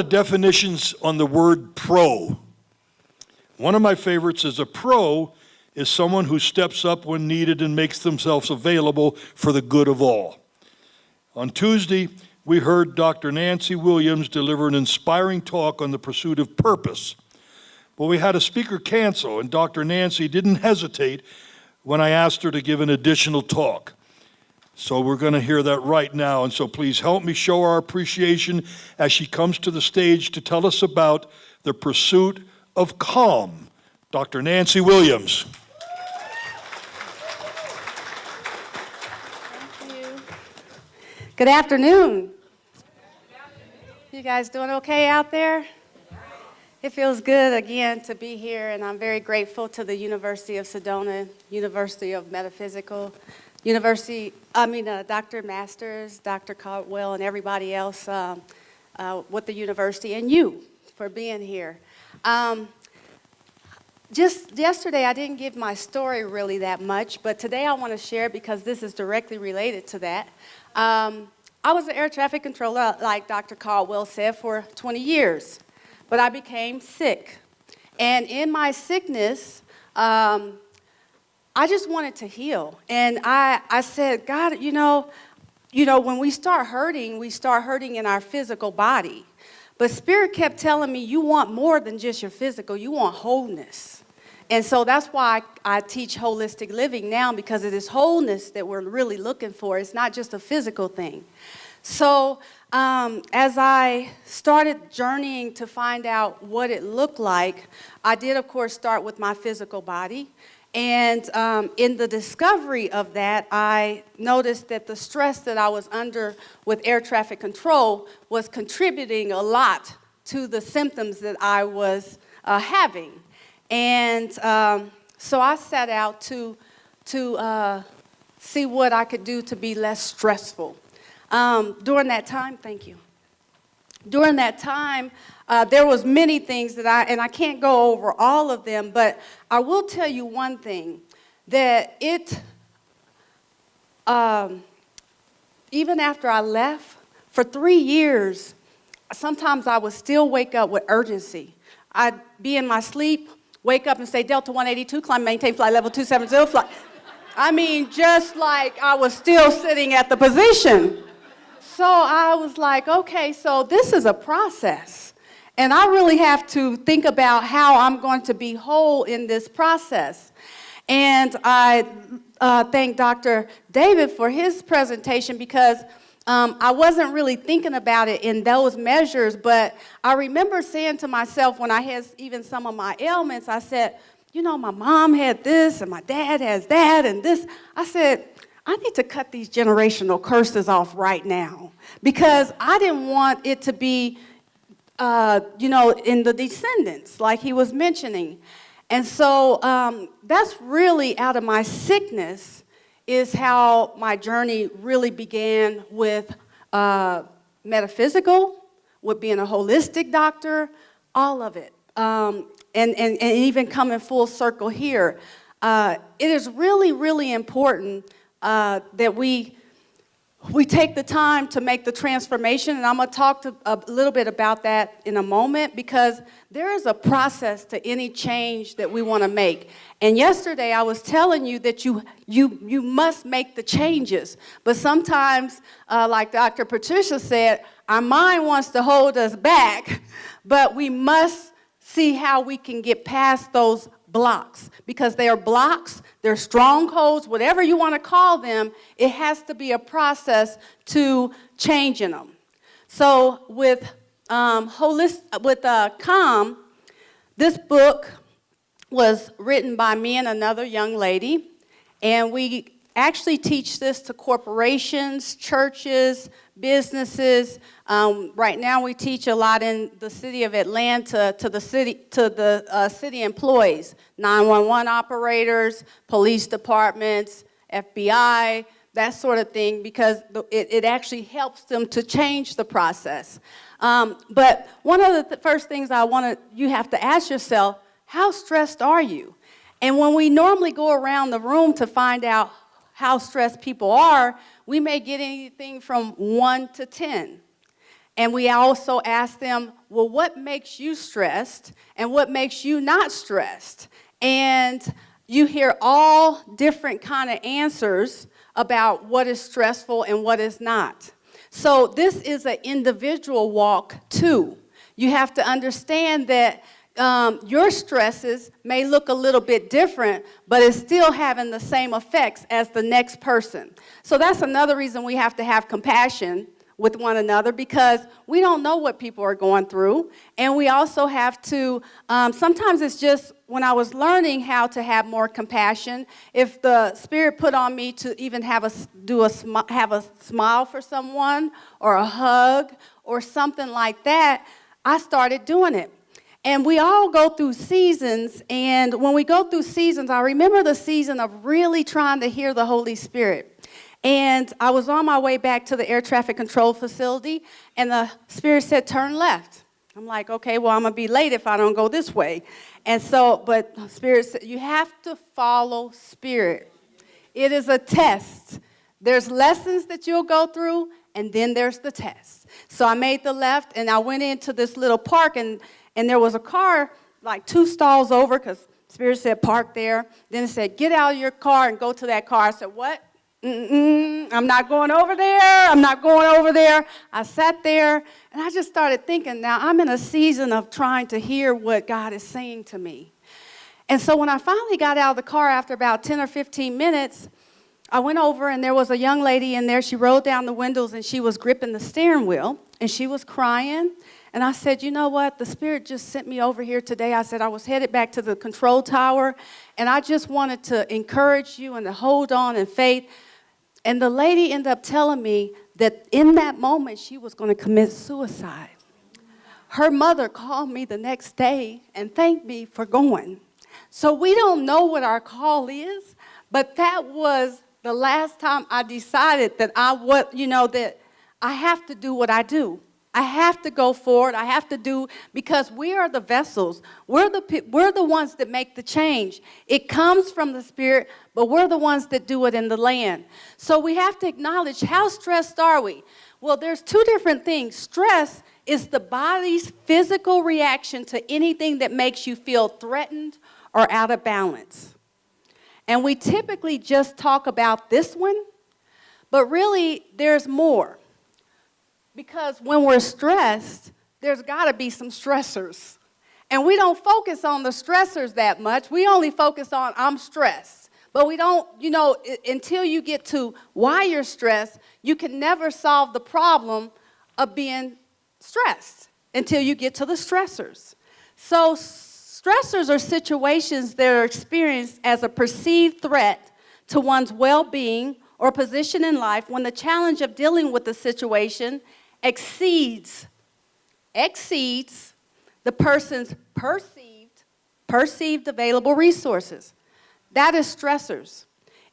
Definitions on the word pro. One of my favorites is a pro is someone who steps up when needed and makes themselves available for the good of all. On Tuesday, we heard Dr. Nancy Williams deliver an inspiring talk on the pursuit of purpose. But we had a speaker cancel, and Dr. Nancy didn't hesitate when I asked her to give an additional talk. So we're going to hear that right now, and so please help me show our appreciation as she comes to the stage to tell us about the pursuit of calm. Dr. Nancy Williams. Thank you. Good afternoon. You guys doing okay out there? It feels good again to be here, and I'm very grateful to the University of Sedona, University of Metaphysical, Dr. Masters, Dr. Caldwell, and everybody else with the university, and you for being here. Just yesterday, I didn't give my story really that much, but today I want to share because this is directly related to that. I was an air traffic controller, like Dr. Caldwell said, for 20 years, but I became sick. And in my sickness, I just wanted to heal. And I said, God, you know, when we start hurting in our physical body. But Spirit kept telling me, you want more than just your physical, you want wholeness. And so that's why I teach holistic living now, because it is wholeness that we're really looking for. It's not just a physical thing. So as I started journeying to find out what it looked like, I did, of course, start with my physical body. And in the discovery of that, I noticed that the stress that I was under with air traffic control was contributing a lot to the symptoms that I was having. And so I set out to see what I could do to be less stressful. During that time, thank you. During that time, there was many things that and I can't go over all of them, but I will tell you one thing, that even after I left, for 3 years, sometimes I would still wake up with urgency. I'd be in my sleep, wake up and say, Delta 182, climb, maintain flight level 270, fly. I mean, just like I was still sitting at the position. So I was like, okay, so this is a process. And I really have to think about how I'm going to be whole in this process. And I thank Dr. David for his presentation, because I wasn't really thinking about it in those measures, but I remember saying to myself when I had even some of my ailments, I said, you know, my mom had this and my dad has that and this. I said, I need to cut these generational curses off right now, because I didn't want it to be, in the descendants, like he was mentioning. And so that's really out of my sickness is how my journey really began with metaphysical, with being a holistic doctor, all of it. And even coming full circle here. It is really, really important that we take the time to make the transformation, and I'm going to talk a little bit about that in a moment, because there is a process to any change that we want to make. And yesterday I was telling you that you must make the changes, but sometimes, like Dr. Patricia said, our mind wants to hold us back, but we must see how we can get past those blocks, because they are blocks, they're strongholds, whatever you want to call them. It has to be a process to changing them. So with Calm, this book was written by me and another young lady, and we actually teach this to corporations, churches, businesses. Right now we teach a lot in the city of Atlanta to the city employees, 911 operators, police departments, FBI, that sort of thing, because it actually helps them to change the process. But one of the first things you have to ask yourself, how stressed are you? And when we normally go around the room to find out how stressed people are, we may get anything from 1 to 10. And we also ask them, well, what makes you stressed and what makes you not stressed? And you hear all different kind of answers about what is stressful and what is not. So this is an individual walk too. You have to understand that your stresses may look a little bit different, but it's still having the same effects as the next person. So that's another reason we have to have compassion with one another, because we don't know what people are going through. And we also have to, sometimes it's just when I was learning how to have more compassion, if the Spirit put on me to even have a smile for someone or a hug or something like that, I started doing it. And we all go through seasons, and when we go through seasons, I remember the season of really trying to hear the Holy Spirit. And I was on my way back to the air traffic control facility, and the Spirit said, turn left. I'm like, okay, well, I'm going to be late if I don't go this way. And so, but Spirit said, you have to follow Spirit. It is a test. There's lessons that you'll go through, and then there's the test. So I made the left, and I went into this little park, and there was a car like 2 stalls over, because Spirit said, park there. Then it said, get out of your car and go to that car. I said, what? I'm not going over there. I'm not going over there. I sat there, and I just started thinking, now I'm in a season of trying to hear what God is saying to me. And so when I finally got out of the car after about 10 or 15 minutes, I went over, and there was a young lady in there. She rolled down the windows, and she was gripping the steering wheel, and she was crying. And I said, you know what? The Spirit just sent me over here today. I said I was headed back to the control tower, and I just wanted to encourage you and to hold on in faith. And the lady ended up telling me that in that moment, she was going to commit suicide. Her mother called me the next day and thanked me for going. So we don't know what our call is, but that was the last time I decided that that I have to do what I do. I have to go forward. I have to do, because we are the vessels. We're the ones that make the change. It comes from the Spirit, but we're the ones that do it in the land. So we have to acknowledge, how stressed are we? Well, there's 2 different things. Stress is the body's physical reaction to anything that makes you feel threatened or out of balance. And we typically just talk about this one, but really there's more. Because when we're stressed, there's got to be some stressors. And we don't focus on the stressors that much. We only focus on, I'm stressed. But we don't, until you get to why you're stressed, you can never solve the problem of being stressed until you get to the stressors. So stressors are situations that are experienced as a perceived threat to one's well-being or position in life when the challenge of dealing with the situation exceeds the person's perceived available resources. That is stressors.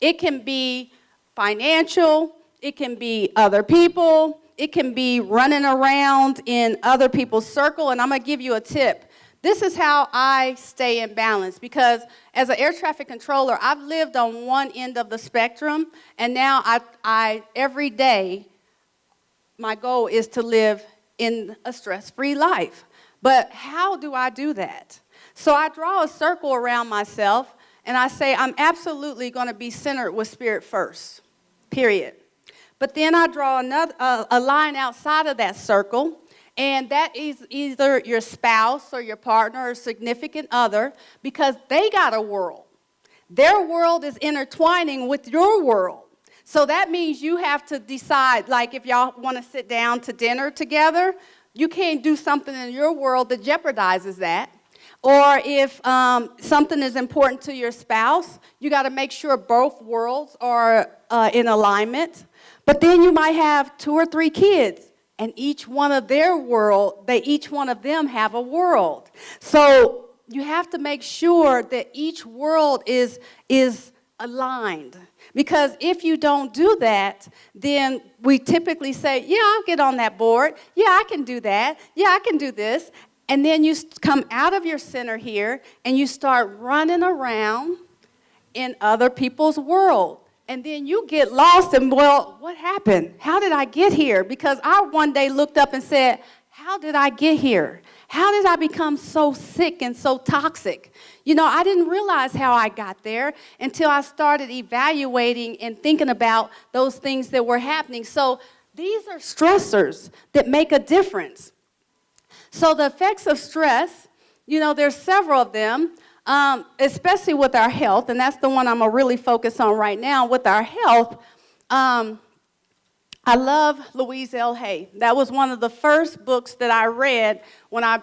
It can be financial, it can be other people, it can be running around in other people's circle. And I'm going to give you a tip. This is how I stay in balance, because as an air traffic controller, I've lived on one end of the spectrum, and now I every day, my goal is to live in a stress-free life. But how do I do that? So I draw a circle around myself, and I say I'm absolutely going to be centered with Spirit first, period. But then I draw a line outside of that circle, and that is either your spouse or your partner or significant other, because they got a world. Their world is intertwining with your world. So that means you have to decide, like if y'all want to sit down to dinner together, you can't do something in your world that jeopardizes that. Or if something is important to your spouse, you got to make sure both worlds are in alignment. But then you might have 2 or 3 kids, and each one of each one of them have a world. So you have to make sure that each world is aligned. Because if you don't do that, then we typically say, yeah, I'll get on that board. Yeah, I can do that. Yeah, I can do this. And then you come out of your center here, and you start running around in other people's world, And then you get lost and, well, what happened? How did I get here? Because I one day looked up and said, how did I get here? How did I become so sick and so toxic? You know, I didn't realize how I got there until I started evaluating and thinking about those things that were happening. So these are stressors that make a difference. So the effects of stress, you know, there's several of them, especially with our health, and that's the one I'm going to really focus on right now. With our health, I love Louise L. Hay. That was one of the first books that I read when I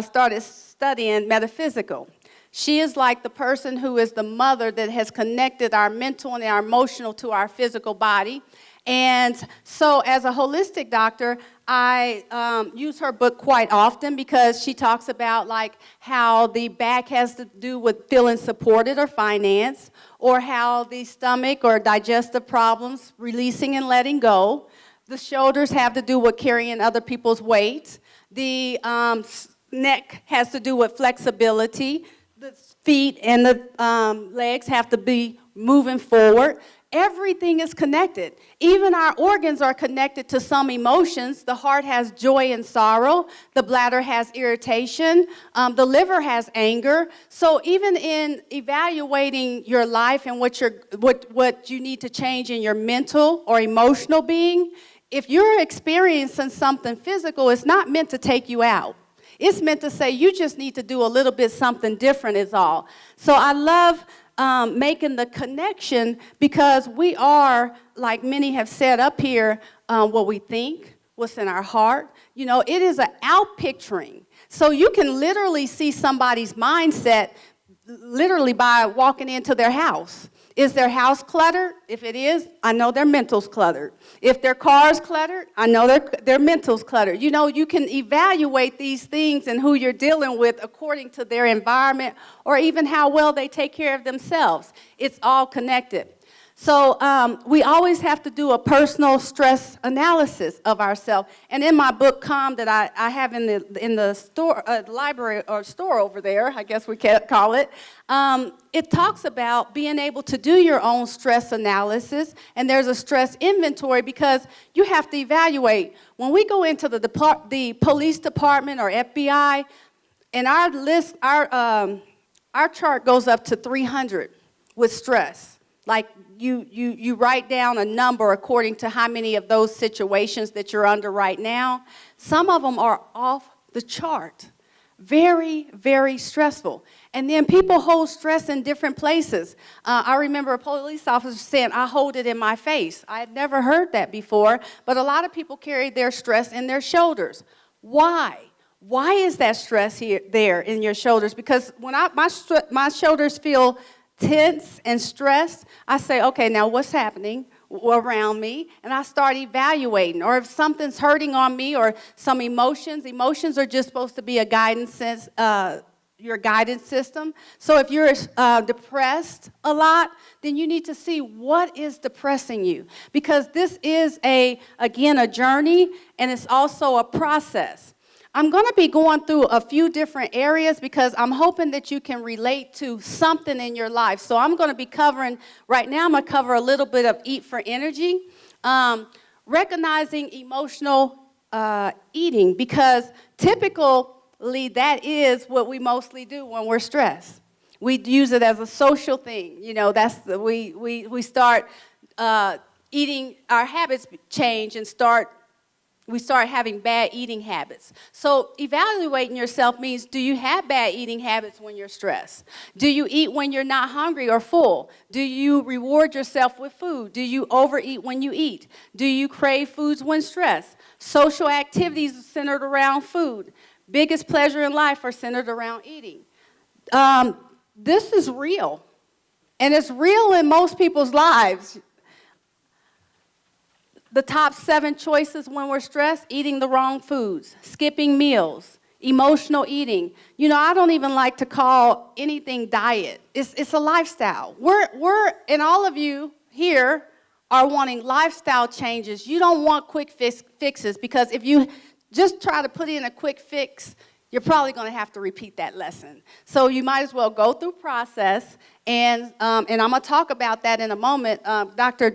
started studying metaphysical. She is like the person who is the mother that has connected our mental and our emotional to our physical body. And so as a holistic doctor, I use her book quite often because she talks about like how the back has to do with feeling supported or financed, or how the stomach or digestive problems, releasing and letting go. The shoulders have to do with carrying other people's weight. The neck has to do with flexibility. The feet and the legs have to be moving forward. Everything is connected. Even our organs are connected to some emotions. The heart has joy and sorrow. The bladder has irritation. The liver has anger. So even in evaluating your life and what you need to change in your mental or emotional being, if you're experiencing something physical, it's not meant to take you out. It's meant to say you just need to do a little bit something different is all. So I love making the connection, because we are, like many have said up here, what we think, what's in our heart. You know, it is an out-picturing. So you can literally see somebody's mindset literally by walking into their house. Is their house cluttered? If it is, I know their mental's cluttered. If their car's cluttered, I know their mental's cluttered. You know, you can evaluate these things and who you're dealing with according to their environment, or even how well they take care of themselves. It's all connected. So we always have to do a personal stress analysis of ourselves. And in my book, Calm, that I have in the store, library or store over there, I guess we can call it, it talks about being able to do your own stress analysis. And there's a stress inventory, because you have to evaluate. When we go into the police department or FBI, and our list, our chart goes up to 300 with stress. Like you write down a number according to how many of those situations that you're under right now. Some of them are off the chart. Very, very stressful. And then people hold stress in different places. I remember a police officer saying, I hold it in my face. I had never heard that before, but a lot of people carry their stress in their shoulders. Why? Why is that stress there in your shoulders? Because when my shoulders feel tense and stressed, I say, okay, now what's happening around me? And I start evaluating. Or if something's hurting on me, or some emotions are just supposed to be a guidance, your guidance system. So if you're depressed a lot, then you need to see what is depressing you. Because this is, again, a journey, and it's also a process. I'm going to be going through a few different areas because I'm hoping that you can relate to something in your life. So I'm going to be covering, right now I'm going to cover a little bit of Eat for Energy, recognizing emotional eating, because typically that is what we mostly do when we're stressed. We use it as a social thing. You know, we start eating, our habits change and we start having bad eating habits. So evaluating yourself means, do you have bad eating habits when you're stressed? Do you eat when you're not hungry or full? Do you reward yourself with food? Do you overeat when you eat? Do you crave foods when stressed? Social activities are centered around food. Biggest pleasure in life are centered around eating. This is real. And it's real in most people's lives. The top 7 choices when we're stressed: eating the wrong foods, skipping meals, emotional eating. You know, I don't even like to call anything diet. It's a lifestyle. And all of you here are wanting lifestyle changes. You don't want quick fixes, because if you just try to put in a quick fix, you're probably going to have to repeat that lesson. So you might as well go through process, and I'm going to talk about that in a moment. Dr.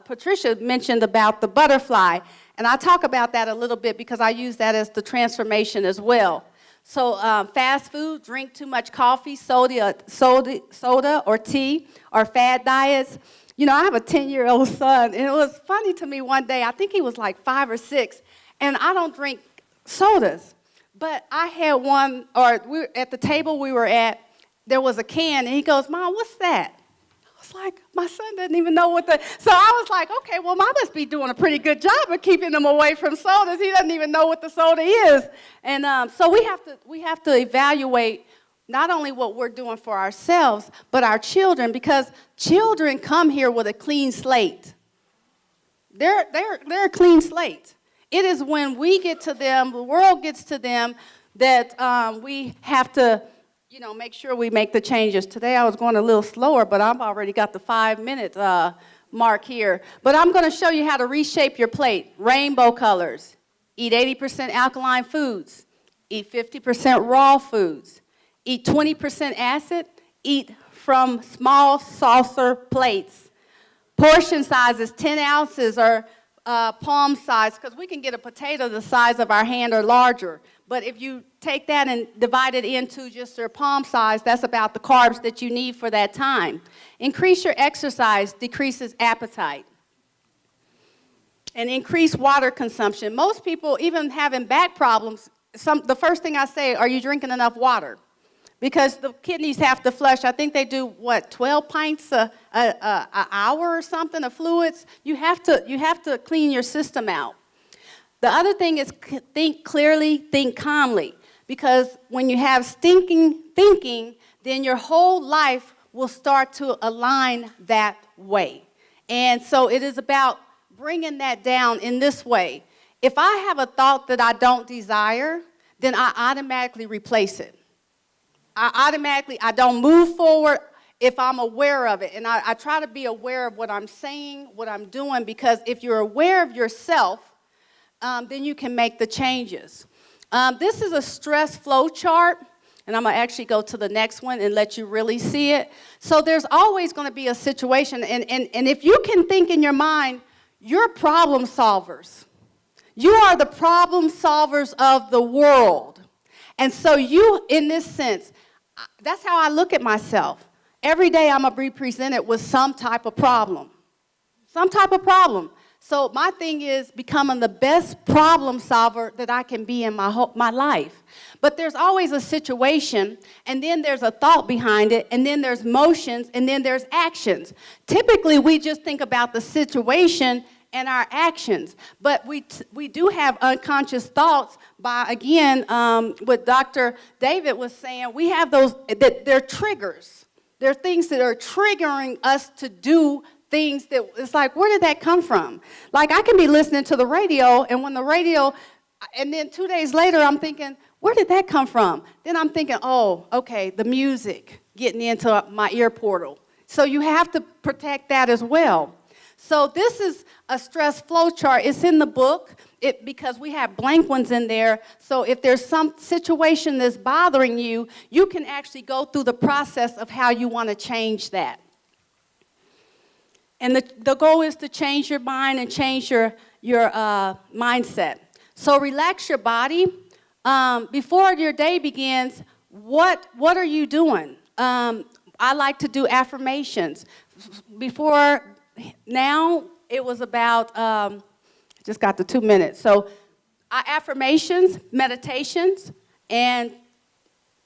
Patricia mentioned about the butterfly, and I'll talk about that a little bit because I use that as the transformation as well. So fast food, drink too much coffee, soda or tea, or fad diets. You know, I have a 10-year-old son, and it was funny to me one day. I think he was like 5 or 6, and I don't drink sodas. But I had one, or at the table we were at, there was a can, and he goes, "Mom, what's that?" I was like, my son doesn't even know what so I was like, okay, well, Mom must be doing a pretty good job of keeping him away from sodas. He doesn't even know what the soda is. And so we have to evaluate not only what we're doing for ourselves, but our children, because children come here with a clean slate. They're a clean slate. It is when we get to them, the world gets to them, that we have to, you know, make sure we make the changes. Today I was going a little slower, but I've already got the 5-minute mark here. But I'm going to show you how to reshape your plate. Rainbow colors. Eat 80% alkaline foods. Eat 50% raw foods. Eat 20% acid. Eat from small saucer plates. Portion sizes, 10 ounces or palm size, because we can get a potato the size of our hand or larger. But if you take that and divide it into just your palm size, that's about the carbs that you need for that time. Increase your exercise, decreases appetite. And increase water consumption. Most people, even having back problems, the first thing I say, are you drinking enough water? Because the kidneys have to flush. I think they do, 12 pints an hour or something of fluids? You have to clean your system out. The other thing is think clearly, think calmly. Because when you have stinking thinking, then your whole life will start to align that way. And so it is about bringing that down in this way. If I have a thought that I don't desire, then I automatically replace it. I don't move forward if I'm aware of it. And I try to be aware of what I'm saying, what I'm doing, because if you're aware of yourself, then you can make the changes. This is a stress flow chart, and I'm going to actually go to the next one and let you really see it. So there's always going to be a situation, and if you can think in your mind, you're problem solvers. You are the problem solvers of the world. And so you, in this sense, that's how I look at myself. Every day I'm going to be presented with some type of problem. Some type of problem. So my thing is becoming the best problem solver that I can be in my life. But there's always a situation, and then there's a thought behind it, and then there's motions, and then there's actions. Typically, we just think about the situation and our actions. But we do have unconscious thoughts by, again, what Dr. David was saying, we have those, that they're triggers. They're things that are triggering us to do things that, it's like, where did that come from? Like, I can be listening to the radio, and when the radio, and then 2 days later, I'm thinking, where did that come from? Then I'm thinking, oh, okay, the music getting into my ear portal. So you have to protect that as well. So this is a stress flow chart. It's in the book because we have blank ones in there. So if there's some situation that's bothering you, you can actually go through the process of how you want to change that. And the goal is to change your mind and change your mindset. So relax your body. Before your day begins, what are you doing? I like to do affirmations. Now, it was about, just got the 2 minutes. So affirmations, meditations, and,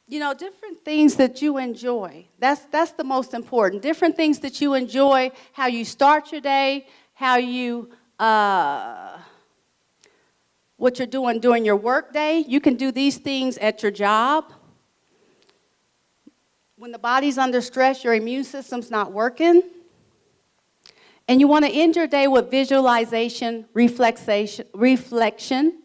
you know, different things that you enjoy. That's the most important. Different things that you enjoy, how you start your day, how you, what you're doing during your work day. You can do these things at your job. When the body's under stress, your immune system's not working. And you want to end your day with visualization, reflection,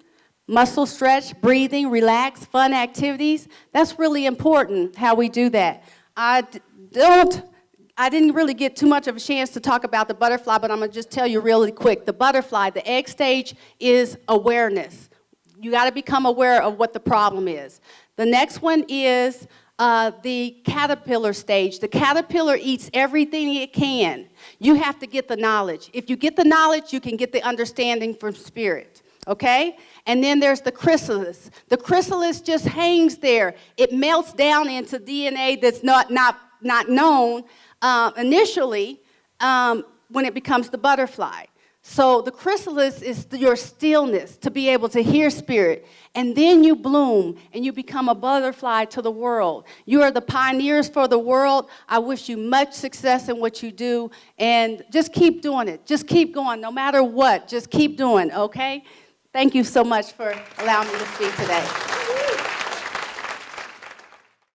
muscle stretch, breathing, relax, fun activities. That's really important, how we do that. I didn't really get too much of a chance to talk about the butterfly, but I'm going to just tell you really quick. The butterfly, the egg stage is awareness. you got to become aware of what the problem is. The next one is the caterpillar stage. The caterpillar eats everything it can. You have to get the knowledge. If you get the knowledge, you can get the understanding from spirit. Okay? And then there's the chrysalis. The chrysalis just hangs there. It melts down into DNA that's not known initially when it becomes the butterfly. So the chrysalis is your stillness to be able to hear spirit. And then you bloom and you become a butterfly to the world. You are the pioneers for the world. I wish you much success in what you do. And just keep doing it. Just keep going. No matter what, just keep doing, okay? Thank you so much for allowing me to speak today.